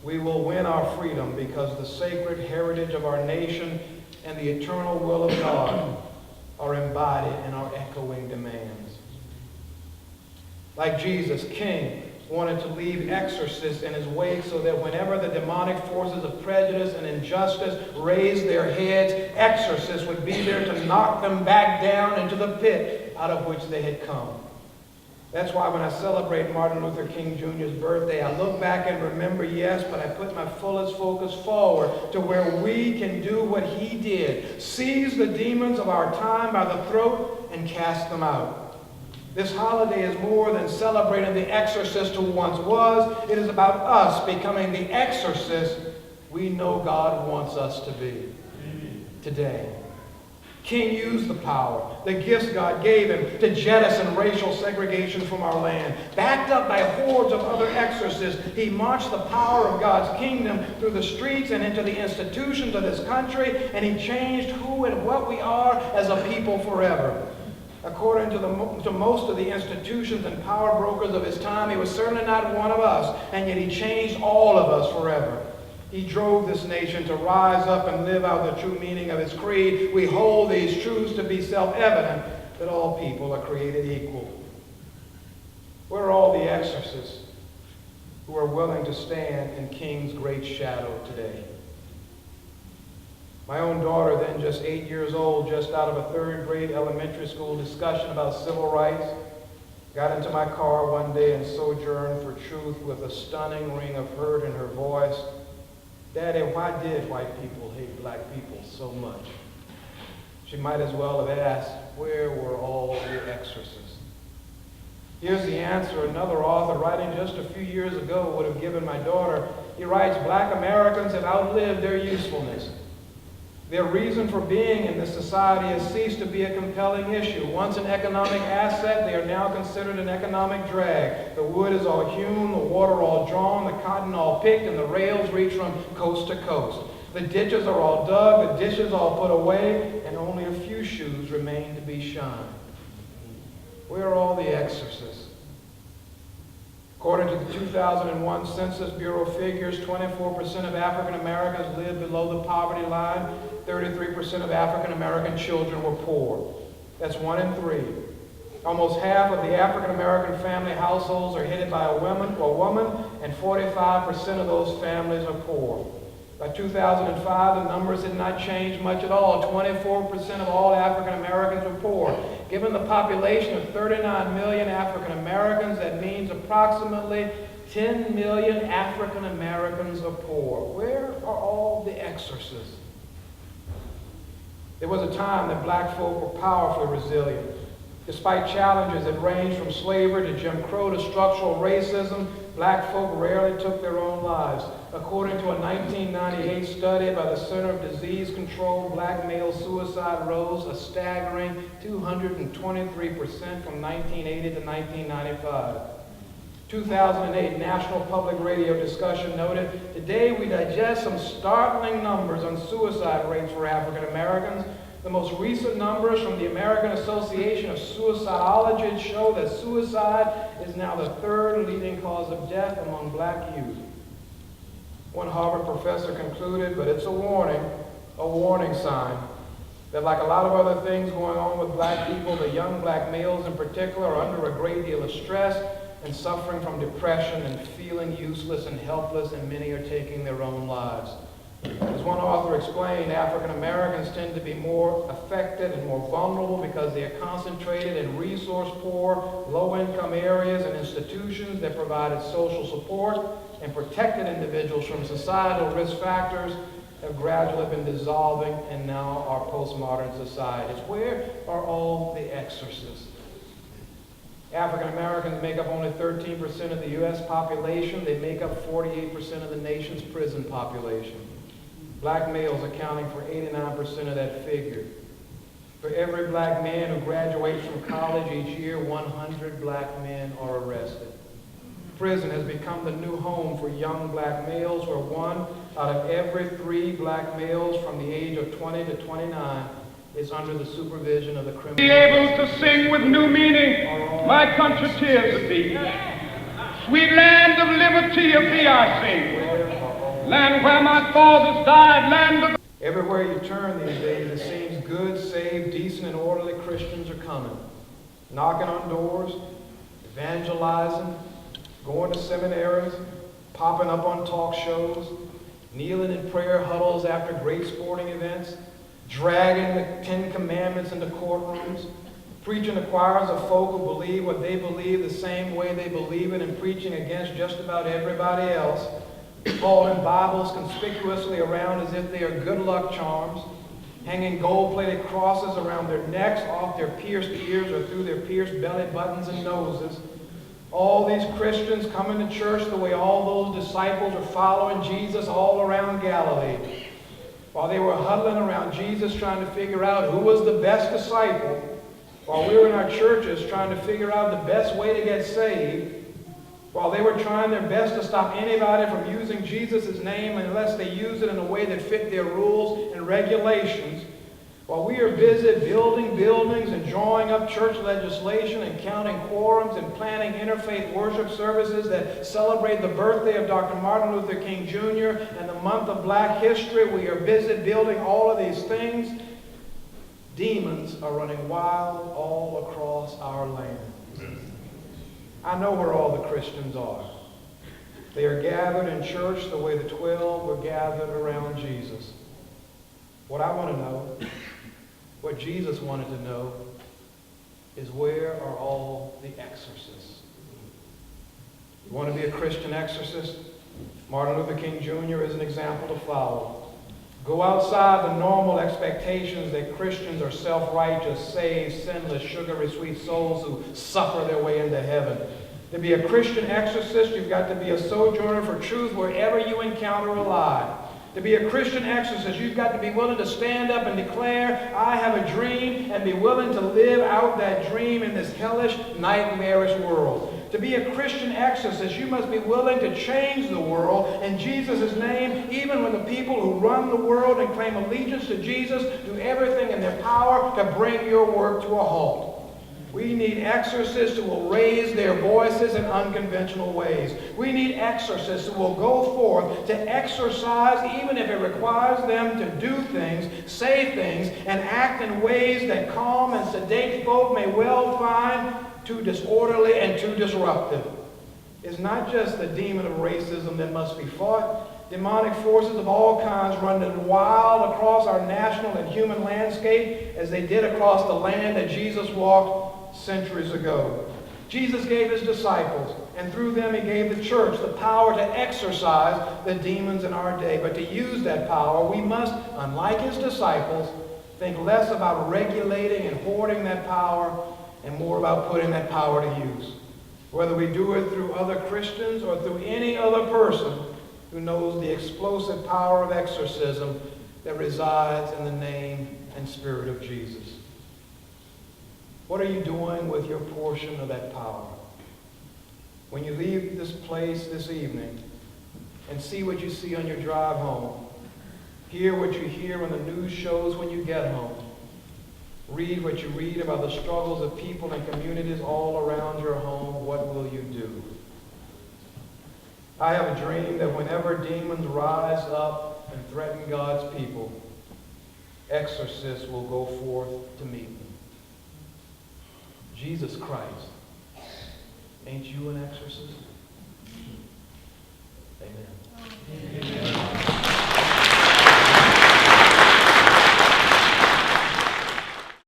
we will win our freedom because the sacred heritage of our nation and the eternal will of God are embodied in our echoing demands. Like Jesus, King wanted to leave exorcists in his wake so that whenever the demonic forces of prejudice and injustice raised their heads, exorcists would be there to knock them back down into the pit out of which they had come. That's why when I celebrate Martin Luther King Jr.'s birthday, I look back and remember, yes, but I put my fullest focus forward to where we can do what he did. Seize the demons of our time by the throat and cast them out. This holiday is more than celebrating the exorcist who once was. It is about us becoming the exorcist we know God wants us to be today. King used the power, the gifts God gave him to jettison racial segregation from our land. Backed up by hordes of other exorcists, he marched the power of God's kingdom through the streets and into the institutions of this country, and he changed who and what we are as a people forever. According to most of the institutions and power brokers of his time, he was certainly not one of us, and yet he changed all of us forever. He drove this nation to rise up and live out the true meaning of his creed. We hold these truths to be self-evident, that all people are created equal. Where are all the exorcists who are willing to stand in King's great shadow today? My own daughter, then just 8 years old, just out of a third grade elementary school discussion about civil rights, got into my car one day and sojourned for truth with a stunning ring of hurt in her voice. Daddy, why did white people hate black people so much? She might as well have asked, where were all the exorcists? Here's the answer another author writing just a few years ago would have given my daughter. He writes, Black Americans have outlived their usefulness. Their reason for being in this society has ceased to be a compelling issue. Once an economic asset, they are now considered an economic drag. The wood is all hewn, the water all drawn, the cotton all picked, and the rails reach from coast to coast. The ditches are all dug, the dishes all put away, and only a few shoes remain to be shined. Where are all the exorcists? According to the 2001 Census Bureau figures, 24% of African Americans live below the poverty line. 33% of African American children were poor. That's 1 in 3. Almost half of the African American family households are headed by a woman, and 45% of those families are poor. By 2005, the numbers had not changed much at all. 24% of all African Americans were poor. Given the population of 39 million African Americans, that means approximately 10 million African Americans are poor. Where are all the exorcists? There was a time that black folk were powerfully resilient. Despite challenges that ranged from slavery to Jim Crow to structural racism, black folk rarely took their own lives. According to a 1998 study by the Center of Disease Control, black male suicide rose a staggering 223% from 1980 to 1995. 2008 National Public Radio discussion noted, today we digest some startling numbers on suicide rates for African Americans. The most recent numbers from the American Association of Suicidologists show that suicide is now the 3rd leading cause of death among black youth. One Harvard professor concluded, but it's a warning sign, that like a lot of other things going on with black people, the young black males in particular are under a great deal of stress and suffering from depression and feeling useless and helpless, and many are taking their own lives. As one author explained, African Americans tend to be more affected and more vulnerable because they are concentrated in resource-poor, low-income areas and institutions that provided social support and protected individuals from societal risk factors have gradually been dissolving in now our postmodern societies. Where are all the exorcists? African Americans make up only 13% of the U.S. population. They make up 48% of the nation's prison population. Black males accounting for 89% of that figure. For every black man who graduates from college each year, 100 black men are arrested. Prison has become the new home for young black males, where 1 out of every 3 black males from the age of 20 to 29 is under the supervision of the criminal. Be able to sing with new meaning, my country tears of thee. Sweet land of liberty of thee I sing. land where my fathers died, land of... Everywhere you turn these days, it seems good, saved, decent, and orderly Christians are coming. Knocking on doors, evangelizing, going to seminaries, popping up on talk shows, kneeling in prayer huddles after great sporting events, dragging the Ten Commandments into courtrooms, preaching to choirs of folk who believe what they believe the same way they believe it, and preaching against just about everybody else, holding Bibles conspicuously around as if they are good luck charms, hanging gold-plated crosses around their necks, off their pierced ears, or through their pierced belly buttons and noses. All these Christians coming to church the way all those disciples were following Jesus all around Galilee. While they were huddling around Jesus trying to figure out who was the best disciple, while we were in our churches trying to figure out the best way to get saved, while they were trying their best to stop anybody from using Jesus' name unless they use it in a way that fit their rules and regulations, while we are busy building buildings and drawing up church legislation and counting quorums and planning interfaith worship services that celebrate the birthday of Dr. Martin Luther King Jr. and the month of Black History, we are busy building all of these things. Demons are running wild all across our land. I know where all the Christians are. They are gathered in church the way the 12 were gathered around Jesus. What I want to know, what Jesus wanted to know, is where are all the exorcists? You want to be a Christian exorcist? Martin Luther King Jr. is an example to follow. Go outside the normal expectations that Christians are self-righteous, saved, sinless, sugary sweet souls who suffer their way into heaven. To be a Christian exorcist, you've got to be a sojourner for truth wherever you encounter a lie. To be a Christian exorcist, you've got to be willing to stand up and declare, I have a dream, and be willing to live out that dream in this hellish, nightmarish world. To be a Christian exorcist, you must be willing to change the world in Jesus' name, even when the people who run the world and claim allegiance to Jesus do everything in their power to bring your work to a halt. We need exorcists who will raise their voices in unconventional ways. We need exorcists who will go forth to exorcise, even if it requires them to do things, say things, and act in ways that calm and sedate folk may well find too disorderly and too disruptive. It's not just the demon of racism that must be fought. Demonic forces of all kinds running wild across our national and human landscape as they did across the land that Jesus walked centuries ago. Jesus gave his disciples, and through them he gave the church the power to exorcise the demons in our day. But to use that power, we must, unlike his disciples, think less about regulating and hoarding that power and more about putting that power to use. Whether we do it through other Christians or through any other person who knows the explosive power of exorcism that resides in the name and spirit of Jesus. What are you doing with your portion of that power? When you leave this place this evening and see what you see on your drive home, hear what you hear on the news shows when you get home, read what you read about the struggles of people and communities all around your home, what will you do? I have a dream that whenever demons rise up and threaten God's people, exorcists will go forth to meet them. Jesus Christ, ain't you an exorcist? Amen.